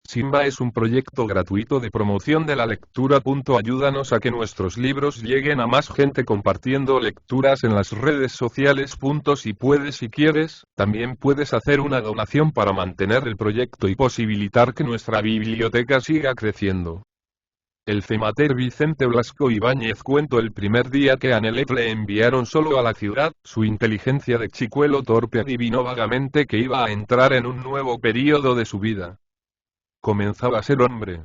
Simba es un proyecto gratuito de promoción de la lectura. Ayúdanos a que nuestros libros lleguen a más gente compartiendo lecturas en las redes sociales. Si puedes y quieres, también puedes hacer una donación para mantener el proyecto y posibilitar que nuestra biblioteca siga creciendo. El cemater Vicente Blasco Ibáñez. Cuento el primer día que a Nelet le enviaron solo a la ciudad, su inteligencia de chicuelo torpe adivinó vagamente que iba a entrar en un nuevo período de su vida. Comenzaba a ser hombre.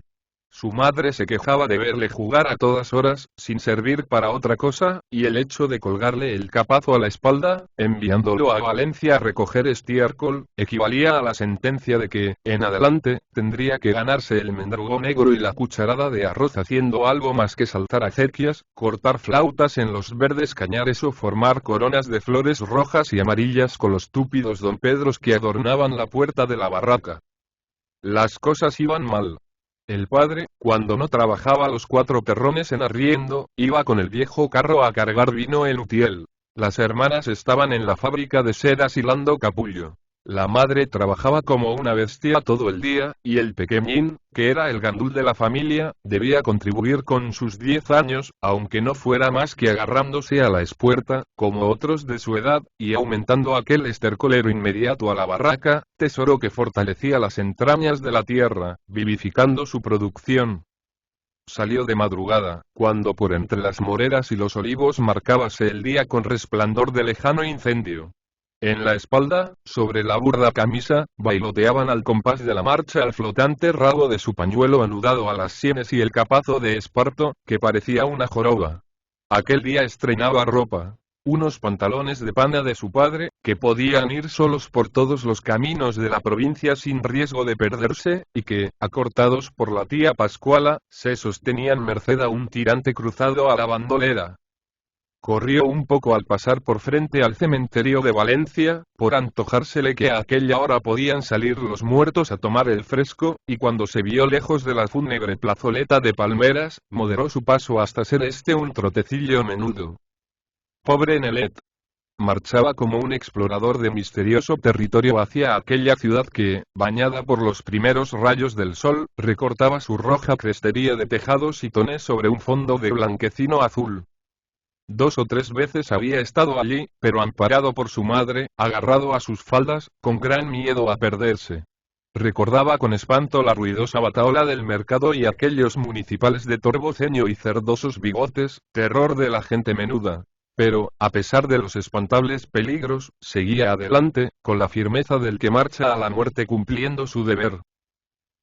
Su madre se quejaba de verle jugar a todas horas, sin servir para otra cosa, y el hecho de colgarle el capazo a la espalda, enviándolo a Valencia a recoger estiércol, equivalía a la sentencia de que, en adelante, tendría que ganarse el mendrugo negro y la cucharada de arroz haciendo algo más que saltar acequias, cortar flautas en los verdes cañares o formar coronas de flores rojas y amarillas con los túpidos don Pedros que adornaban la puerta de la barraca. Las cosas iban mal. El padre, cuando no trabajaba los 4 terrones en arriendo, iba con el viejo carro a cargar vino en Utiel. Las hermanas estaban en la fábrica de sedas hilando capullo. La madre trabajaba como una bestia todo el día, y el pequeñín, que era el gandul de la familia, debía contribuir con sus 10 años, aunque no fuera más que agarrándose a la espuerta, como otros de su edad, y aumentando aquel estercolero inmediato a la barraca, tesoro que fortalecía las entrañas de la tierra, vivificando su producción. Salió de madrugada, cuando por entre las moreras y los olivos marcábase el día con resplandor de lejano incendio. En la espalda, sobre la burda camisa, bailoteaban al compás de la marcha el flotante rabo de su pañuelo anudado a las sienes y el capazo de esparto, que parecía una joroba. Aquel día estrenaba ropa. Unos pantalones de pana de su padre, que podían ir solos por todos los caminos de la provincia sin riesgo de perderse, y que, acortados por la tía Pascuala, se sostenían merced a un tirante cruzado a la bandolera. Corrió un poco al pasar por frente al cementerio de Valencia, por antojársele que a aquella hora podían salir los muertos a tomar el fresco, y cuando se vio lejos de la fúnebre plazoleta de palmeras, moderó su paso hasta ser un trotecillo menudo. Pobre Nelet. Marchaba como un explorador de misterioso territorio hacia aquella ciudad que, bañada por los primeros rayos del sol, recortaba su roja crestería de tejados y tones sobre un fondo de blanquecino azul. 2 o 3 veces había estado allí, pero amparado por su madre, agarrado a sus faldas, con gran miedo a perderse. Recordaba con espanto la ruidosa batahola del mercado y aquellos municipales de torvo ceño y cerdosos bigotes, terror de la gente menuda. Pero, a pesar de los espantables peligros, seguía adelante, con la firmeza del que marcha a la muerte cumpliendo su deber.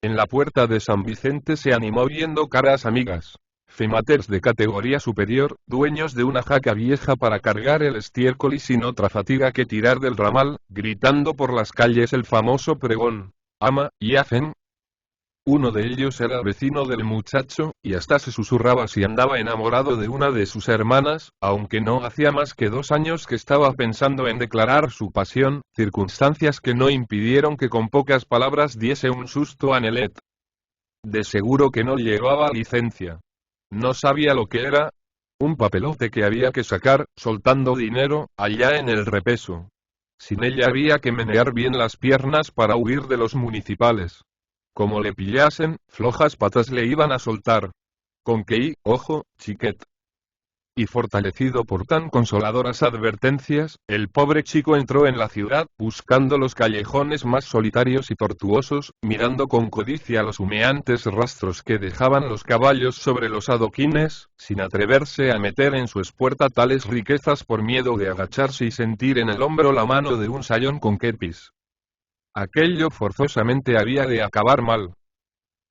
En la puerta de San Vicente se animó viendo caras amigas. Cematers de categoría superior, dueños de una jaca vieja para cargar el estiércol y sin otra fatiga que tirar del ramal, gritando por las calles el famoso pregón: «Ama, y hacen». Uno de ellos era vecino del muchacho, y hasta se susurraba si andaba enamorado de una de sus hermanas, aunque no hacía más que 2 años que estaba pensando en declarar su pasión, circunstancias que no impidieron que con pocas palabras diese un susto a Nelet. De seguro que no llevaba licencia. No sabía lo que era. Un papelote que había que sacar, soltando dinero, allá en el repeso. Sin ella había que menear bien las piernas para huir de los municipales. Como le pillasen, flojas patas le iban a soltar. Con que ojo, chiquet. Y fortalecido por tan consoladoras advertencias, el pobre chico entró en la ciudad, buscando los callejones más solitarios y tortuosos, mirando con codicia los humeantes rastros que dejaban los caballos sobre los adoquines, sin atreverse a meter en su espuerta tales riquezas por miedo de agacharse y sentir en el hombro la mano de un sayón con kepis. Aquello forzosamente había de acabar mal.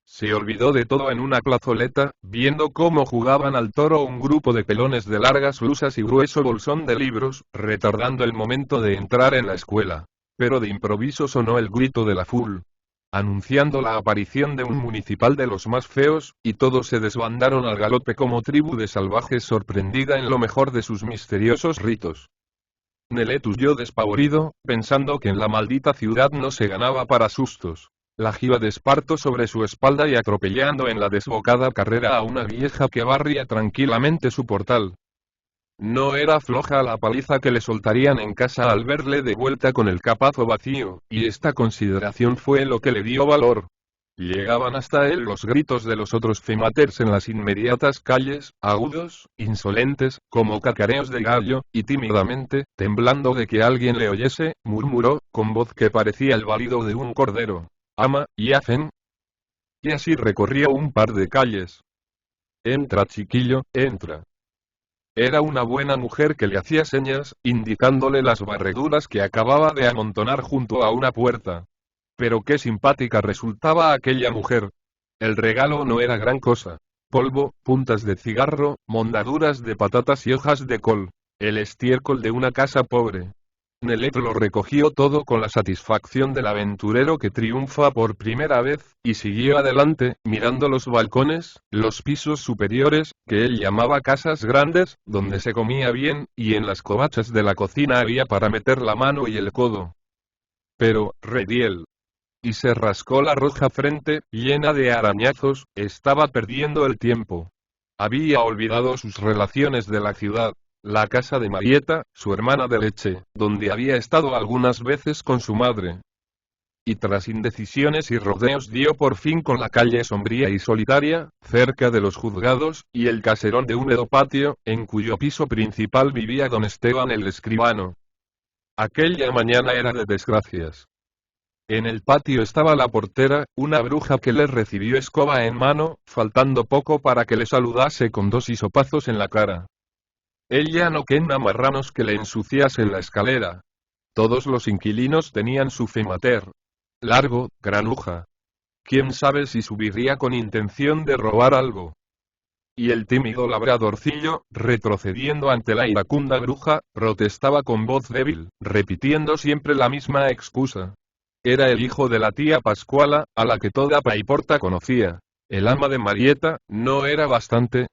Se olvidó de todo en una plazoleta, viendo cómo jugaban al toro un grupo de pelones de largas blusas y grueso bolsón de libros, retardando el momento de entrar en la escuela. Pero de improviso sonó el grito de la FUL, anunciando la aparición de un municipal de los más feos, y todos se desbandaron al galope como tribu de salvajes sorprendida en lo mejor de sus misteriosos ritos. Nelet huyó despavorido, pensando que en la maldita ciudad no se ganaba para sustos. La jiba de esparto sobre su espalda y atropellando en la desbocada carrera a una vieja que barría tranquilamente su portal. No era floja la paliza que le soltarían en casa al verle de vuelta con el capazo vacío, y esta consideración fue lo que le dio valor. Llegaban hasta él los gritos de los otros fematers en las inmediatas calles, agudos, insolentes, como cacareos de gallo, y tímidamente, temblando de que alguien le oyese, murmuró, con voz que parecía el balido de un cordero: «Ama, y hacen». Y así recorrió un par de calles. «Entra, chiquillo, entra». Era una buena mujer que le hacía señas, indicándole las barreduras que acababa de amontonar junto a una puerta. Pero qué simpática resultaba aquella mujer. El regalo no era gran cosa: polvo, puntas de cigarro, mondaduras de patatas y hojas de col. El estiércol de una casa pobre. Nelet lo recogió todo con la satisfacción del aventurero que triunfa por primera vez, y siguió adelante, mirando los balcones, los pisos superiores, que él llamaba casas grandes, donde se comía bien, y en las covachas de la cocina había para meter la mano y el codo. Pero, Rediel. Y se rascó la roja frente, llena de arañazos, estaba perdiendo el tiempo. Había olvidado sus relaciones de la ciudad, la casa de Marieta, su hermana de leche, donde había estado algunas veces con su madre. Y tras indecisiones y rodeos dio por fin con la calle sombría y solitaria, cerca de los juzgados, y el caserón de húmedo patio, en cuyo piso principal vivía don Esteban el escribano. Aquella mañana era de desgracias. En el patio estaba la portera, una bruja que le recibió escoba en mano, faltando poco para que le saludase con 2 hisopazos en la cara. Ella no quena marranos que le ensuciasen la escalera. Todos los inquilinos tenían su femater. Largo, granuja. Quién sabe si subiría con intención de robar algo. Y el tímido labradorcillo, retrocediendo ante la iracunda bruja, protestaba con voz débil, repitiendo siempre la misma excusa. Era el hijo de la tía Pascuala, a la que toda Paiporta conocía. El ama de Marieta, no era bastante.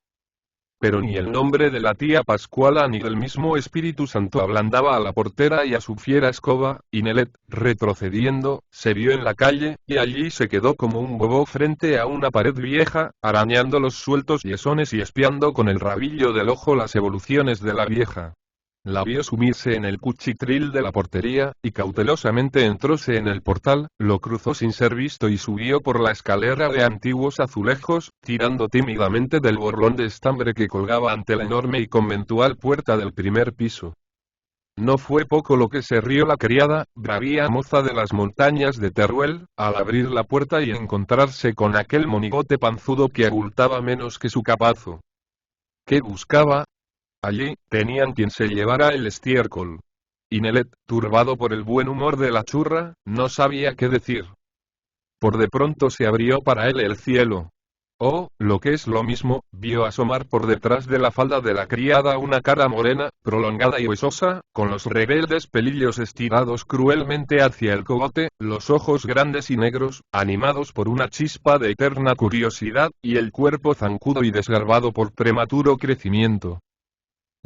Pero ni el nombre de la tía Pascuala ni el mismo Espíritu Santo ablandaba a la portera y a su fiera escoba, y Nelet, retrocediendo, se vio en la calle, y allí se quedó como un bobo frente a una pared vieja, arañando los sueltos yesones y espiando con el rabillo del ojo las evoluciones de la vieja. La vio sumirse en el cuchitril de la portería, y cautelosamente entróse en el portal, lo cruzó sin ser visto y subió por la escalera de antiguos azulejos, tirando tímidamente del borlón de estambre que colgaba ante la enorme y conventual puerta del primer piso. No fue poco lo que se rió la criada, bravía moza de las montañas de Teruel, al abrir la puerta y encontrarse con aquel monigote panzudo que abultaba menos que su capazo. ¿Qué buscaba? Allí, tenían quien se llevara el estiércol. Y Nelet, turbado por el buen humor de la churra, no sabía qué decir. Por de pronto se abrió para él el cielo. Oh, lo que es lo mismo, vio asomar por detrás de la falda de la criada una cara morena, prolongada y huesosa, con los rebeldes pelillos estirados cruelmente hacia el cogote, los ojos grandes y negros, animados por una chispa de eterna curiosidad, y el cuerpo zancudo y desgarbado por prematuro crecimiento.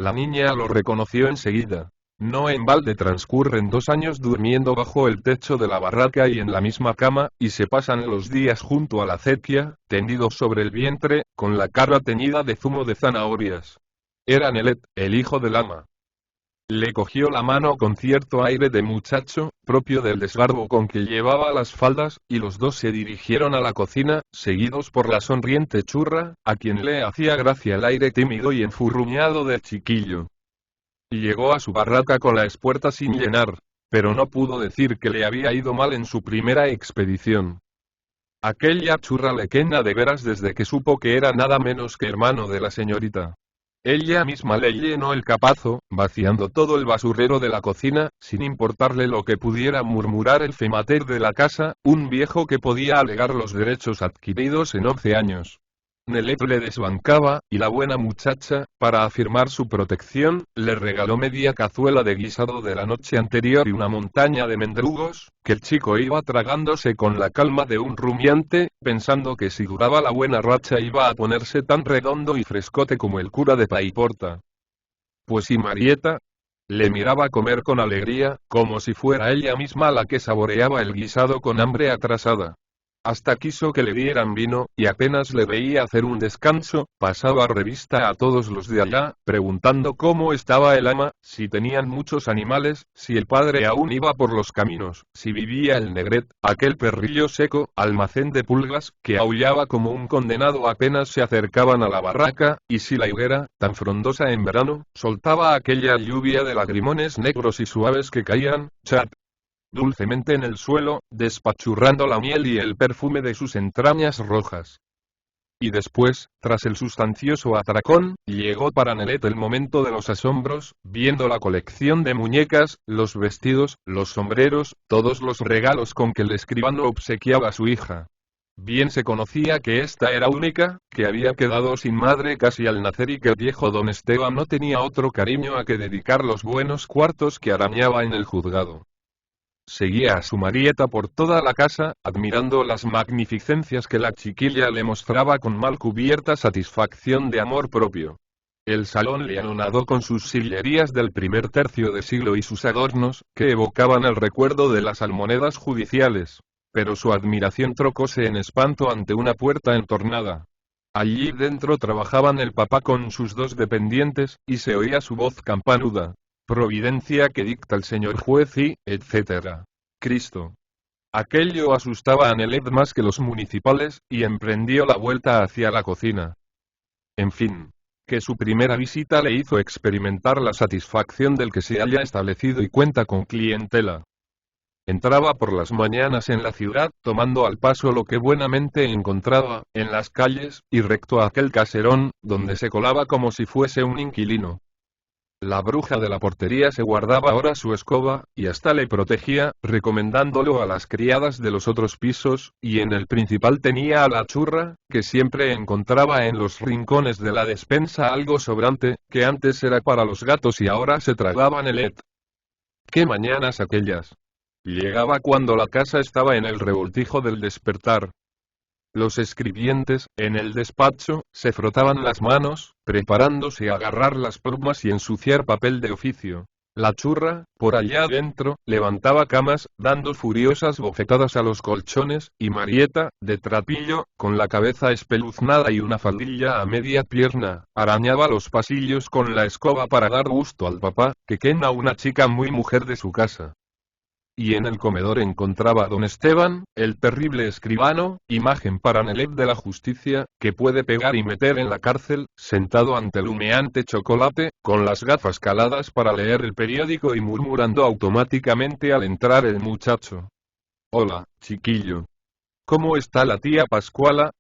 La niña lo reconoció enseguida. No en balde transcurren 2 años durmiendo bajo el techo de la barraca y en la misma cama, y se pasan los días junto a la acequia, tendidos sobre el vientre, con la cara teñida de zumo de zanahorias. Era Nelet, el hijo del ama. Le cogió la mano con cierto aire de muchacho, propio del desgarbo con que llevaba las faldas, y los dos se dirigieron a la cocina, seguidos por la sonriente churra, a quien le hacía gracia el aire tímido y enfurruñado del chiquillo. Y llegó a su barraca con la espuerta sin llenar, pero no pudo decir que le había ido mal en su primera expedición. Aquella churra le quena de veras desde que supo que era nada menos que hermano de la señorita. Ella misma le llenó el capazo, vaciando todo el basurero de la cocina, sin importarle lo que pudiera murmurar el femater de la casa, un viejo que podía alegar los derechos adquiridos en 11 años. Nelet le desbancaba, y la buena muchacha, para afirmar su protección, le regaló media cazuela de guisado de la noche anterior y una montaña de mendrugos, que el chico iba tragándose con la calma de un rumiante, pensando que si duraba la buena racha iba a ponerse tan redondo y frescote como el cura de Paiporta. Pues y Marieta le miraba comer con alegría, como si fuera ella misma la que saboreaba el guisado con hambre atrasada. Hasta quiso que le dieran vino, y apenas le veía hacer un descanso, pasaba revista a todos los de allá, preguntando cómo estaba el ama, si tenían muchos animales, si el padre aún iba por los caminos, si vivía el Negret, aquel perrillo seco, almacén de pulgas, que aullaba como un condenado apenas se acercaban a la barraca, y si la higuera, tan frondosa en verano, soltaba aquella lluvia de lagrimones negros y suaves que caían, chat, dulcemente en el suelo, despachurrando la miel y el perfume de sus entrañas rojas. Y después, tras el sustancioso atracón, llegó para Nelet el momento de los asombros, viendo la colección de muñecas, los vestidos, los sombreros, todos los regalos con que el escribano obsequiaba a su hija. Bien se conocía que esta era única, que había quedado sin madre casi al nacer y que el viejo don Esteban no tenía otro cariño a que dedicar los buenos cuartos que arañaba en el juzgado. Seguía a su Marieta por toda la casa, admirando las magnificencias que la chiquilla le mostraba con mal cubierta satisfacción de amor propio. El salón le anonadó con sus sillerías del primer tercio de siglo y sus adornos, que evocaban el recuerdo de las almonedas judiciales. Pero su admiración trocóse en espanto ante una puerta entornada. Allí dentro trabajaban el papá con sus dos dependientes, y se oía su voz campanuda. Providencia que dicta el señor juez y, etc. Cristo. Aquello asustaba a Nelet más que los municipales, y emprendió la vuelta hacia la cocina. En fin, que su primera visita le hizo experimentar la satisfacción del que se haya establecido y cuenta con clientela. Entraba por las mañanas en la ciudad, tomando al paso lo que buenamente encontraba, en las calles, y recto a aquel caserón, donde se colaba como si fuese un inquilino. La bruja de la portería se guardaba ahora su escoba, y hasta le protegía, recomendándolo a las criadas de los otros pisos, y en el principal tenía a la churra, que siempre encontraba en los rincones de la despensa algo sobrante, que antes era para los gatos y ahora se tragaba Nelet. ¡Qué mañanas aquellas! Llegaba cuando la casa estaba en el revoltijo del despertar. Los escribientes, en el despacho, se frotaban las manos, preparándose a agarrar las plumas y ensuciar papel de oficio. La churra, por allá adentro, levantaba camas, dando furiosas bofetadas a los colchones, y Marieta, de trapillo, con la cabeza espeluznada y una faldilla a media pierna, arañaba los pasillos con la escoba para dar gusto al papá, que quena una chica muy mujer de su casa. Y en el comedor encontraba a don Esteban, el terrible escribano, imagen para Nelet de la justicia, que puede pegar y meter en la cárcel, sentado ante el humeante chocolate, con las gafas caladas para leer el periódico y murmurando automáticamente al entrar el muchacho. Hola, chiquillo. ¿Cómo está la tía Pascuala?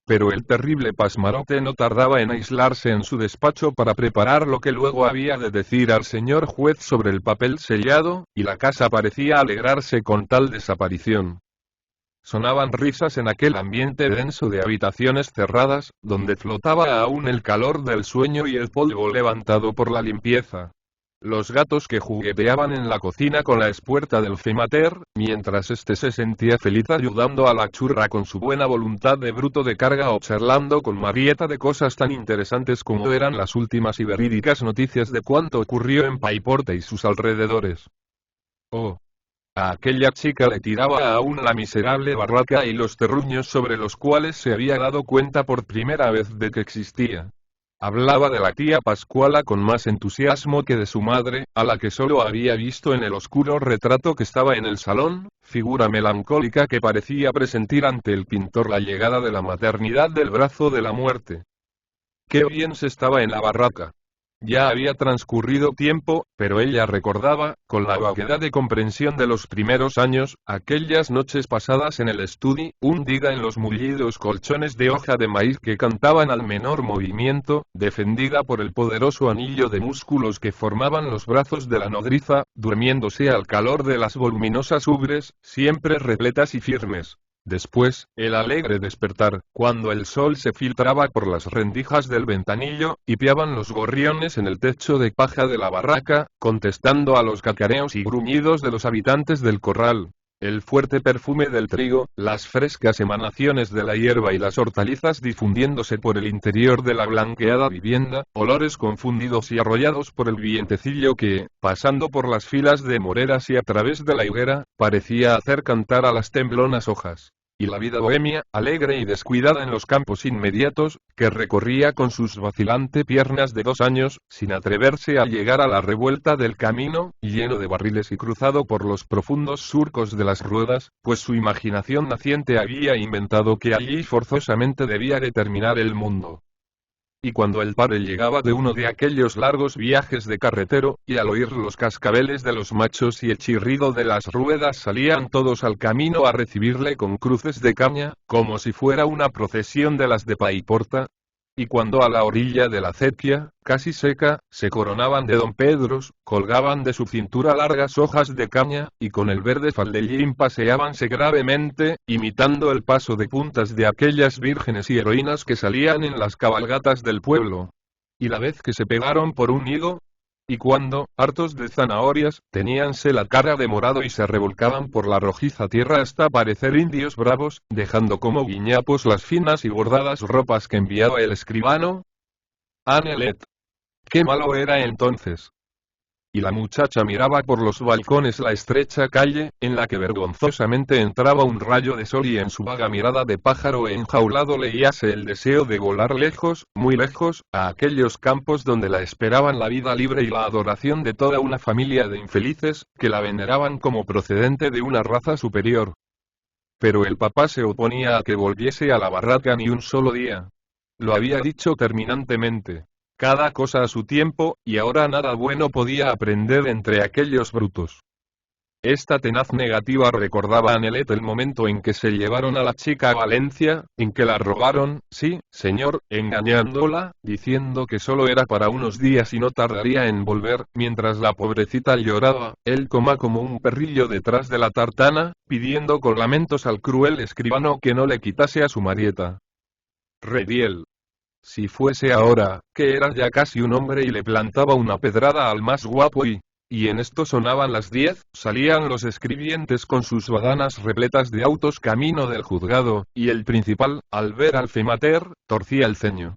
Pero el terrible pasmarote no tardaba en aislarse en su despacho para preparar lo que luego había de decir al señor juez sobre el papel sellado, y la casa parecía alegrarse con tal desaparición. Sonaban risas en aquel ambiente denso de habitaciones cerradas, donde flotaba aún el calor del sueño y el polvo levantado por la limpieza. Los gatos que jugueteaban en la cocina con la espuerta del femater, mientras éste se sentía feliz ayudando a la churra con su buena voluntad de bruto de carga o charlando con Marieta de cosas tan interesantes como eran las últimas y verídicas noticias de cuanto ocurrió en Paiporte y sus alrededores. Oh. A aquella chica le tiraba aún la miserable barraca y los terruños sobre los cuales se había dado cuenta por primera vez de que existía. Hablaba de la tía Pascuala con más entusiasmo que de su madre, a la que solo había visto en el oscuro retrato que estaba en el salón, figura melancólica que parecía presentir ante el pintor la llegada de la maternidad del brazo de la muerte. Qué bien se estaba en la barraca. Ya había transcurrido tiempo, pero ella recordaba, con la vaguedad de comprensión de los primeros años, aquellas noches pasadas en el estudio, hundida en los mullidos colchones de hoja de maíz que cantaban al menor movimiento, defendida por el poderoso anillo de músculos que formaban los brazos de la nodriza, durmiéndose al calor de las voluminosas ubres, siempre repletas y firmes. Después, el alegre despertar, cuando el sol se filtraba por las rendijas del ventanillo, y piaban los gorriones en el techo de paja de la barraca, contestando a los cacareos y gruñidos de los habitantes del corral. El fuerte perfume del trigo, las frescas emanaciones de la hierba y las hortalizas difundiéndose por el interior de la blanqueada vivienda, olores confundidos y arrollados por el vientecillo que, pasando por las filas de moreras y a través de la higuera, parecía hacer cantar a las temblonas hojas. y la vida bohemia, alegre y descuidada en los campos inmediatos, que recorría con sus vacilantes piernas de 2 años, sin atreverse a llegar a la revuelta del camino, lleno de barriles y cruzado por los profundos surcos de las ruedas, pues su imaginación naciente había inventado que allí forzosamente debía de terminar el mundo. Y cuando el padre llegaba de uno de aquellos largos viajes de carretero, y al oír los cascabeles de los machos y el chirrido de las ruedas salían todos al camino a recibirle con cruces de caña, como si fuera una procesión de las de Paiporta. Y cuando a la orilla de la acequia, casi seca, se coronaban de don Pedros, colgaban de su cintura largas hojas de caña, y con el verde faldellín paseábanse gravemente, imitando el paso de puntas de aquellas vírgenes y heroínas que salían en las cabalgatas del pueblo. Y la vez que se pegaron por un higo, y cuando, hartos de zanahorias, teníanse la cara de morado y se revolcaban por la rojiza tierra hasta parecer indios bravos, dejando como guiñapos las finas y bordadas ropas que enviaba el escribano. Anelet. ¡Qué malo era entonces! Y la muchacha miraba por los balcones la estrecha calle, en la que vergonzosamente entraba un rayo de sol y en su vaga mirada de pájaro enjaulado leíase el deseo de volar lejos, muy lejos, a aquellos campos donde la esperaban la vida libre y la adoración de toda una familia de infelices, que la veneraban como procedente de una raza superior. Pero el papá se oponía a que volviese a la barraca ni un solo día. Lo había dicho terminantemente. Cada cosa a su tiempo, y ahora nada bueno podía aprender entre aquellos brutos. Esta tenaz negativa recordaba a Nelet el momento en que se llevaron a la chica a Valencia, en que la robaron, sí, señor, engañándola, diciendo que solo era para unos días y no tardaría en volver, mientras la pobrecita lloraba, él como un perrillo detrás de la tartana, pidiendo con lamentos al cruel escribano que no le quitase a su Marieta. Rediel. Si fuese ahora, que era ya casi un hombre y le plantaba una pedrada al más guapo y en esto sonaban las 10, salían los escribientes con sus badanas repletas de autos camino del juzgado, y el principal, al ver al femater, torcía el ceño.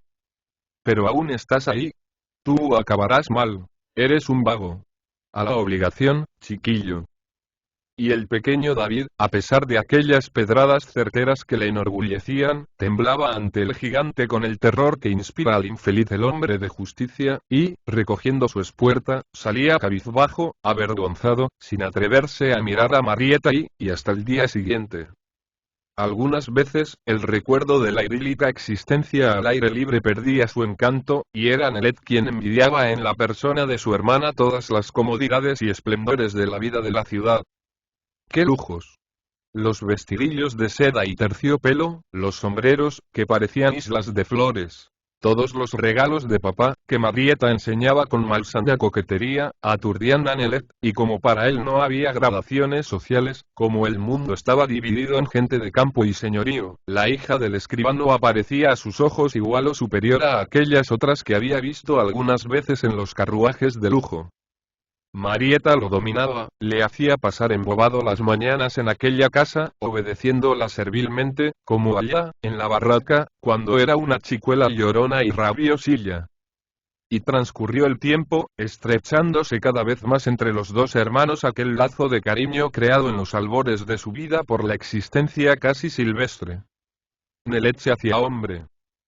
Pero aún estás ahí. Tú acabarás mal. Eres un vago. A la obligación, chiquillo. Y el pequeño David, a pesar de aquellas pedradas certeras que le enorgullecían, temblaba ante el gigante con el terror que inspira al infeliz el hombre de justicia, y, recogiendo su espuerta, salía cabizbajo, avergonzado, sin atreverse a mirar a Marieta y hasta el día siguiente. Algunas veces, el recuerdo de la idílica existencia al aire libre perdía su encanto, y era Nelet quien envidiaba en la persona de su hermana todas las comodidades y esplendores de la vida de la ciudad. ¡Qué lujos! Los vestidillos de seda y terciopelo, los sombreros, que parecían islas de flores. Todos los regalos de papá, que Marieta enseñaba con malsaña coquetería, aturdían a Nelet, y como para él no había gradaciones sociales, como el mundo estaba dividido en gente de campo y señorío, la hija del escribano aparecía a sus ojos igual o superior a aquellas otras que había visto algunas veces en los carruajes de lujo. Marieta lo dominaba, le hacía pasar embobado las mañanas en aquella casa, obedeciéndola servilmente, como allá, en la barraca, cuando era una chicuela llorona y rabiosilla. Y transcurrió el tiempo, estrechándose cada vez más entre los dos hermanos aquel lazo de cariño creado en los albores de su vida por la existencia casi silvestre. Nelet se hacía hombre.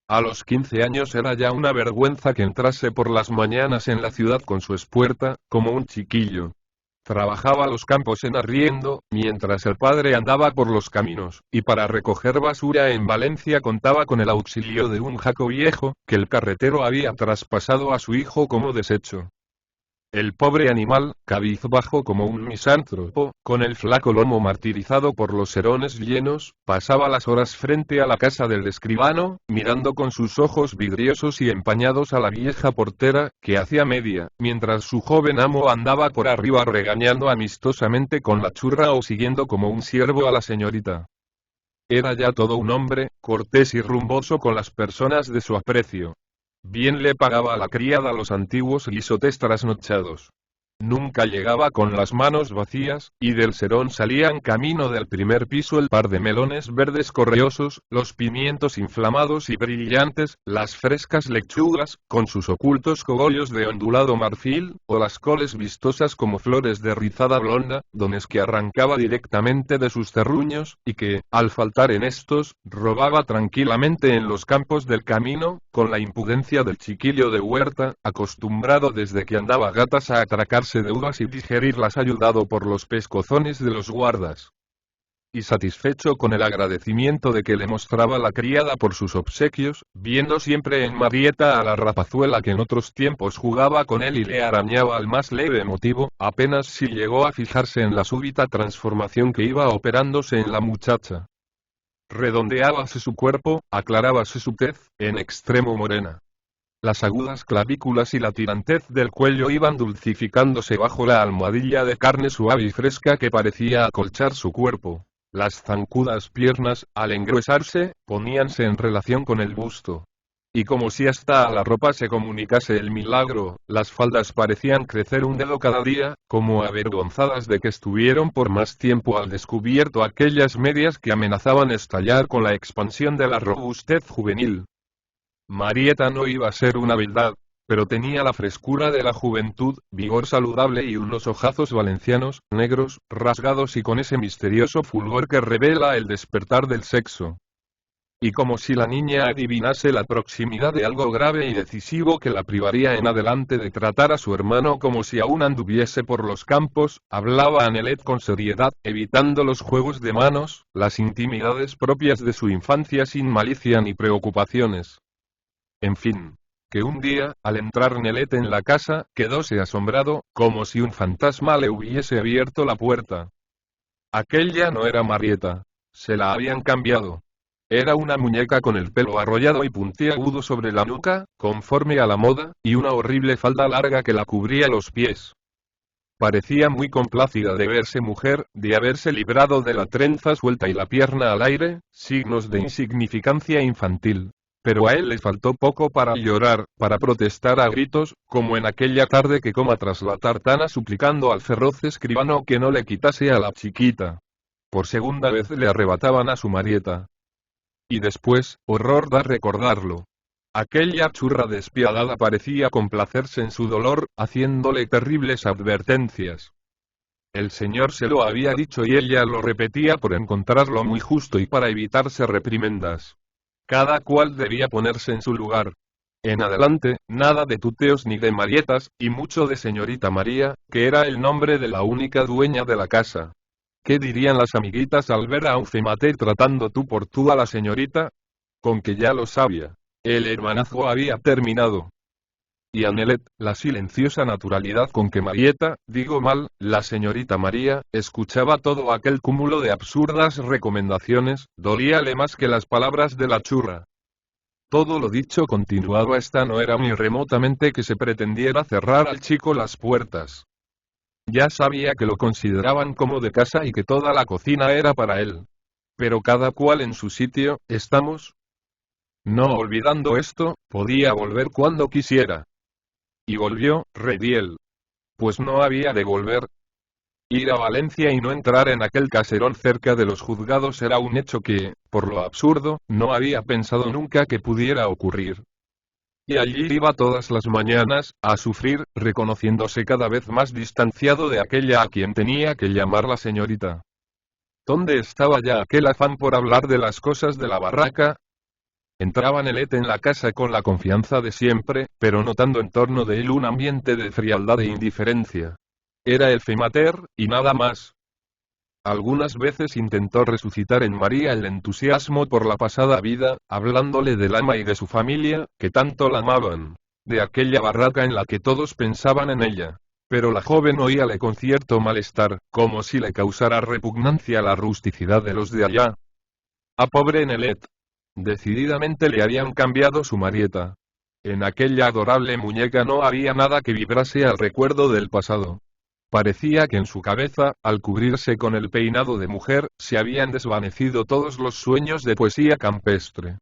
A los 15 años era ya una vergüenza que entrase por las mañanas en la ciudad con su espuerta, como un chiquillo. Trabajaba los campos en arriendo, mientras el padre andaba por los caminos, y para recoger basura en Valencia contaba con el auxilio de un jaco viejo, que el carretero había traspasado a su hijo como desecho. El pobre animal, cabizbajo como un misántropo, con el flaco lomo martirizado por los serones llenos, pasaba las horas frente a la casa del escribano, mirando con sus ojos vidriosos y empañados a la vieja portera, que hacía media, mientras su joven amo andaba por arriba regañando amistosamente con la churra o siguiendo como un siervo a la señorita. Era ya todo un hombre, cortés y rumboso con las personas de su aprecio. Bien le pagaba a la criada los antiguos guisotes trasnochados. Nunca llegaba con las manos vacías, y del serón salían camino del primer piso el par de melones verdes correosos, los pimientos inflamados y brillantes, las frescas lechugas, con sus ocultos cogollos de ondulado marfil, o las coles vistosas como flores de rizada blonda, dones que arrancaba directamente de sus terruños, y que, al faltar en estos, robaba tranquilamente en los campos del camino, con la impudencia del chiquillo de huerta, acostumbrado desde que andaba gatas a atracarse de uvas y digerirlas ayudado por los pescozones de los guardas. Y satisfecho con el agradecimiento de que le mostraba la criada por sus obsequios, viendo siempre en Marieta a la rapazuela que en otros tiempos jugaba con él y le arañaba al más leve motivo, apenas si llegó a fijarse en la súbita transformación que iba operándose en la muchacha. Redondeábase su cuerpo, aclarábase su tez, en extremo morena. Las agudas clavículas y la tirantez del cuello iban dulcificándose bajo la almohadilla de carne suave y fresca que parecía acolchar su cuerpo. Las zancudas piernas, al engruesarse, poníanse en relación con el busto. Y como si hasta a la ropa se comunicase el milagro, las faldas parecían crecer un dedo cada día, como avergonzadas de que estuvieron por más tiempo al descubierto aquellas medias que amenazaban estallar con la expansión de la robustez juvenil. Marieta no iba a ser una beldad, pero tenía la frescura de la juventud, vigor saludable y unos ojazos valencianos, negros, rasgados y con ese misterioso fulgor que revela el despertar del sexo. Y como si la niña adivinase la proximidad de algo grave y decisivo que la privaría en adelante de tratar a su hermano como si aún anduviese por los campos, hablaba a Nelet con seriedad, evitando los juegos de manos, las intimidades propias de su infancia sin malicia ni preocupaciones. En fin, que un día, al entrar Nelet en la casa, quedóse asombrado, como si un fantasma le hubiese abierto la puerta. Aquella no era Marieta. Se la habían cambiado. Era una muñeca con el pelo arrollado y puntiagudo sobre la nuca, conforme a la moda, y una horrible falda larga que la cubría los pies. Parecía muy complacida de verse mujer, de haberse librado de la trenza suelta y la pierna al aire, signos de insignificancia infantil. Pero a él le faltó poco para llorar, para protestar a gritos, como en aquella tarde que coma tras la tartana suplicando al feroz escribano que no le quitase a la chiquita. Por segunda vez le arrebataban a su Marieta. Y después, horror da recordarlo. Aquella churra despiadada parecía complacerse en su dolor, haciéndole terribles advertencias. El señor se lo había dicho y ella lo repetía por encontrarlo muy justo y para evitarse reprimendas. Cada cual debía ponerse en su lugar. En adelante, nada de tuteos ni de marietas, y mucho de señorita María, que era el nombre de la única dueña de la casa. ¿Qué dirían las amiguitas al ver a Eufemate tratando tú por tú a la señorita? Con que ya lo sabía. El hermanazgo había terminado. Y a Nelet, la silenciosa naturalidad con que Marieta, digo mal, la señorita María, escuchaba todo aquel cúmulo de absurdas recomendaciones, dolíale más que las palabras de la churra. Todo lo dicho continuado esta no era ni remotamente que se pretendiera cerrar al chico las puertas. Ya sabía que lo consideraban como de casa y que toda la cocina era para él. Pero cada cual en su sitio, ¿estamos? No olvidando esto, podía volver cuando quisiera. Y volvió, Rediel. Pues no había de volver. Ir a Valencia y no entrar en aquel caserón cerca de los juzgados era un hecho que, por lo absurdo, no había pensado nunca que pudiera ocurrir. Y allí iba todas las mañanas, a sufrir, reconociéndose cada vez más distanciado de aquella a quien tenía que llamar la señorita. ¿Dónde estaba ya aquel afán por hablar de las cosas de la barraca? Entraba Nelet en la casa con la confianza de siempre, pero notando en torno de él un ambiente de frialdad e indiferencia. Era el femater, y nada más. Algunas veces intentó resucitar en María el entusiasmo por la pasada vida, hablándole del ama y de su familia, que tanto la amaban. De aquella barraca en la que todos pensaban en ella. Pero la joven oíale con cierto malestar, como si le causara repugnancia la rusticidad de los de allá. A pobre Nelet. Decididamente le habían cambiado su Marieta. En aquella adorable muñeca no había nada que vibrase al recuerdo del pasado. Parecía que en su cabeza, al cubrirse con el peinado de mujer, se habían desvanecido todos los sueños de poesía campestre.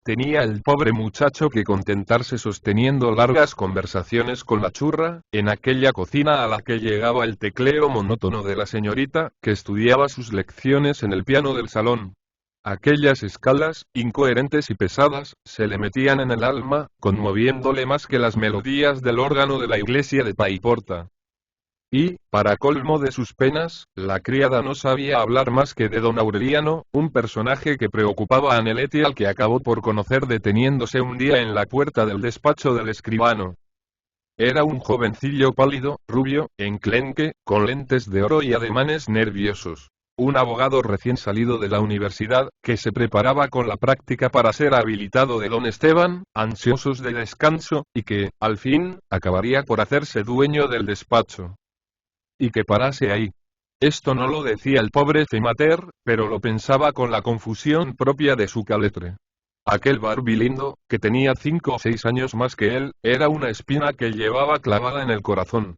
Tenía el pobre muchacho que contentarse sosteniendo largas conversaciones con la churra, en aquella cocina a la que llegaba el tecleo monótono de la señorita, que estudiaba sus lecciones en el piano del salón. Aquellas escalas, incoherentes y pesadas, se le metían en el alma, conmoviéndole más que las melodías del órgano de la iglesia de Paiporta. Y, para colmo de sus penas, la criada no sabía hablar más que de don Aureliano, un personaje que preocupaba a Nelet y al que acabó por conocer deteniéndose un día en la puerta del despacho del escribano. Era un jovencillo pálido, rubio, enclenque, con lentes de oro y ademanes nerviosos. Un abogado recién salido de la universidad, que se preparaba con la práctica para ser habilitado de don Esteban, ansiosos de descanso, y que, al fin, acabaría por hacerse dueño del despacho. Y que parase ahí. Esto no lo decía el pobre Femater, pero lo pensaba con la confusión propia de su caletre. Aquel barbilindo, que tenía 5 o 6 años más que él, era una espina que llevaba clavada en el corazón.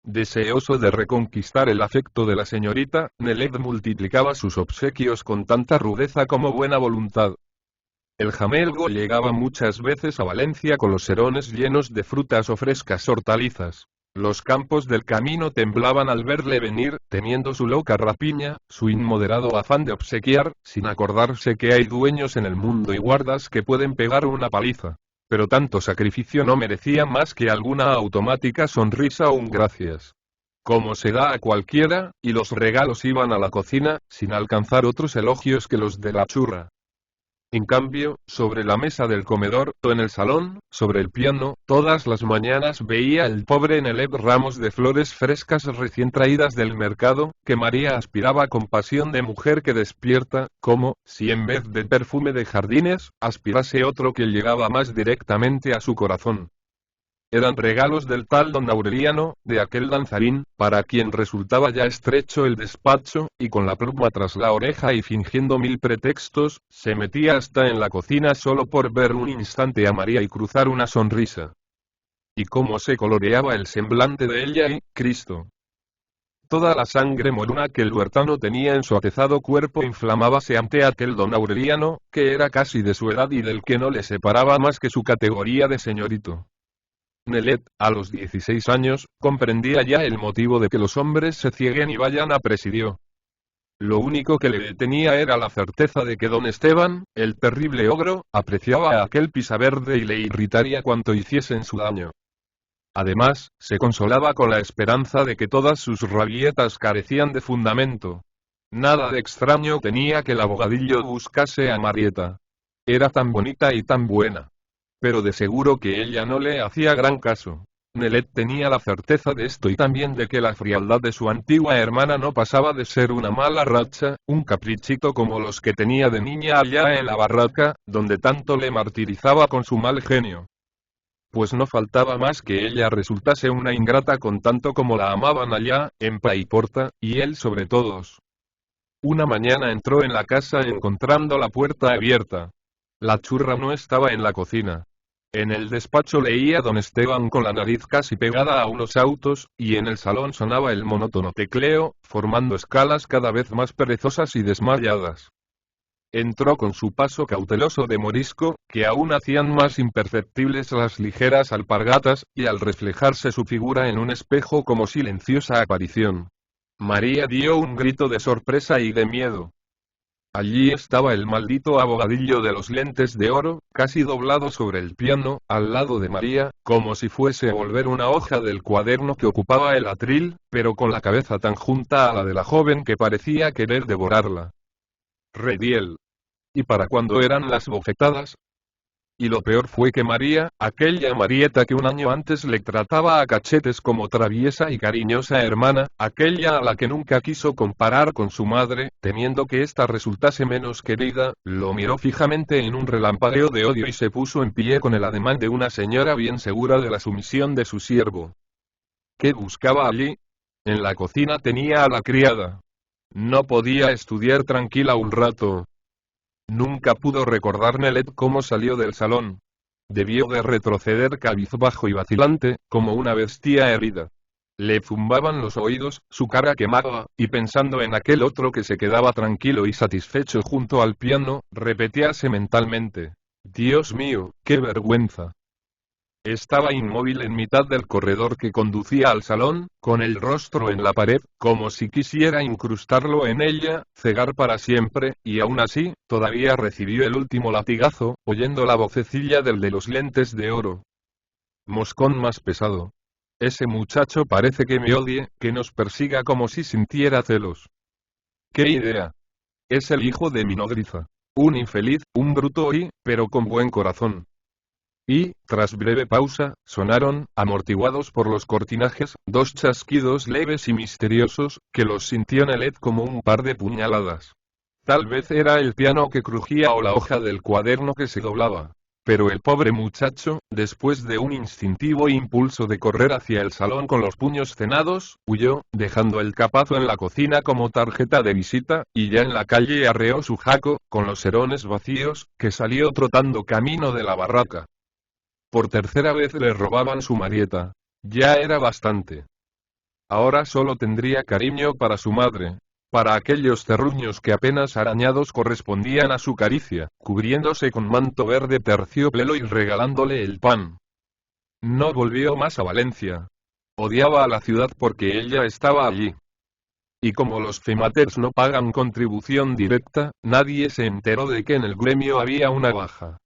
Deseoso de reconquistar el afecto de la señorita, Nelet multiplicaba sus obsequios con tanta rudeza como buena voluntad. El jamelgo llegaba muchas veces a Valencia con los serones llenos de frutas o frescas hortalizas. Los campos del camino temblaban al verle venir, temiendo su loca rapiña, su inmoderado afán de obsequiar, sin acordarse que hay dueños en el mundo y guardas que pueden pegar una paliza. Pero tanto sacrificio no merecía más que alguna automática sonrisa o un gracias. Como se da a cualquiera, y los regalos iban a la cocina, sin alcanzar otros elogios que los de la churra. En cambio, sobre la mesa del comedor, o en el salón, sobre el piano, todas las mañanas veía el pobre Nelet ramos de flores frescas recién traídas del mercado, que María aspiraba con pasión de mujer que despierta, como, si en vez de perfume de jardines, aspirase otro que llegaba más directamente a su corazón. Eran regalos del tal don Aureliano, de aquel danzarín, para quien resultaba ya estrecho el despacho, y con la pluma tras la oreja y fingiendo mil pretextos, se metía hasta en la cocina solo por ver un instante a María y cruzar una sonrisa. Y cómo se coloreaba el semblante de ella y, Cristo. Toda la sangre moruna que el huertano tenía en su atezado cuerpo inflamábase ante aquel don Aureliano, que era casi de su edad y del que no le separaba más que su categoría de señorito. Nelet, a los 16 años, comprendía ya el motivo de que los hombres se cieguen y vayan a presidio. Lo único que le detenía era la certeza de que don Esteban, el terrible ogro, apreciaba a aquel pisaverde y le irritaría cuanto hiciesen su daño. Además, se consolaba con la esperanza de que todas sus rabietas carecían de fundamento. Nada de extraño tenía que el abogadillo buscase a Marieta. Era tan bonita y tan buena. Pero de seguro que ella no le hacía gran caso. Nelet tenía la certeza de esto y también de que la frialdad de su antigua hermana no pasaba de ser una mala racha, un caprichito como los que tenía de niña allá en la barraca, donde tanto le martirizaba con su mal genio. Pues no faltaba más que ella resultase una ingrata con tanto como la amaban allá, en Paiporta, y él sobre todos. Una mañana entró en la casa encontrando la puerta abierta. La churra no estaba en la cocina. En el despacho leía don Esteban con la nariz casi pegada a unos autos, y en el salón sonaba el monótono tecleo, formando escalas cada vez más perezosas y desmayadas. Entró con su paso cauteloso de morisco, que aún hacían más imperceptibles las ligeras alpargatas, y al reflejarse su figura en un espejo como silenciosa aparición. María dio un grito de sorpresa y de miedo. Allí estaba el maldito abogadillo de los lentes de oro, casi doblado sobre el piano, al lado de María, como si fuese a volver una hoja del cuaderno que ocupaba el atril, pero con la cabeza tan junta a la de la joven que parecía querer devorarla. Rediel. ¿Y para cuándo eran las bofetadas? Y lo peor fue que María, aquella Marieta que un año antes le trataba a cachetes como traviesa y cariñosa hermana, aquella a la que nunca quiso comparar con su madre, temiendo que ésta resultase menos querida, lo miró fijamente en un relampagueo de odio y se puso en pie con el ademán de una señora bien segura de la sumisión de su siervo. ¿Qué buscaba allí? En la cocina tenía a la criada. No podía estudiar tranquila un rato. Nunca pudo recordar Nelet cómo salió del salón. Debió de retroceder cabizbajo y vacilante, como una bestia herida. Le zumbaban los oídos, su cara quemaba, y pensando en aquel otro que se quedaba tranquilo y satisfecho junto al piano, repetíase mentalmente: Dios mío, qué vergüenza. Estaba inmóvil en mitad del corredor que conducía al salón, con el rostro en la pared, como si quisiera incrustarlo en ella, cegar para siempre, y aún así, todavía recibió el último latigazo, oyendo la vocecilla del de los lentes de oro. Moscón más pesado. Ese muchacho parece que me odie, que nos persiga como si sintiera celos. ¡Qué idea! Es el hijo de mi nodriza. Un infeliz, un bruto pero con buen corazón. Y, tras breve pausa, sonaron, amortiguados por los cortinajes, dos chasquidos leves y misteriosos, que los sintió Nelet como un par de puñaladas. Tal vez era el piano que crujía o la hoja del cuaderno que se doblaba. Pero el pobre muchacho, después de un instintivo impulso de correr hacia el salón con los puños cenados, huyó, dejando el capazo en la cocina como tarjeta de visita, y ya en la calle arreó su jaco, con los serones vacíos, que salió trotando camino de la barraca. Por tercera vez le robaban su marieta. Ya era bastante. Ahora solo tendría cariño para su madre. Para aquellos terruños que apenas arañados correspondían a su caricia, cubriéndose con manto verde terciopelo y regalándole el pan. No volvió más a Valencia. Odiaba a la ciudad porque ella estaba allí. Y como los fematers no pagan contribución directa, nadie se enteró de que en el gremio había una baja.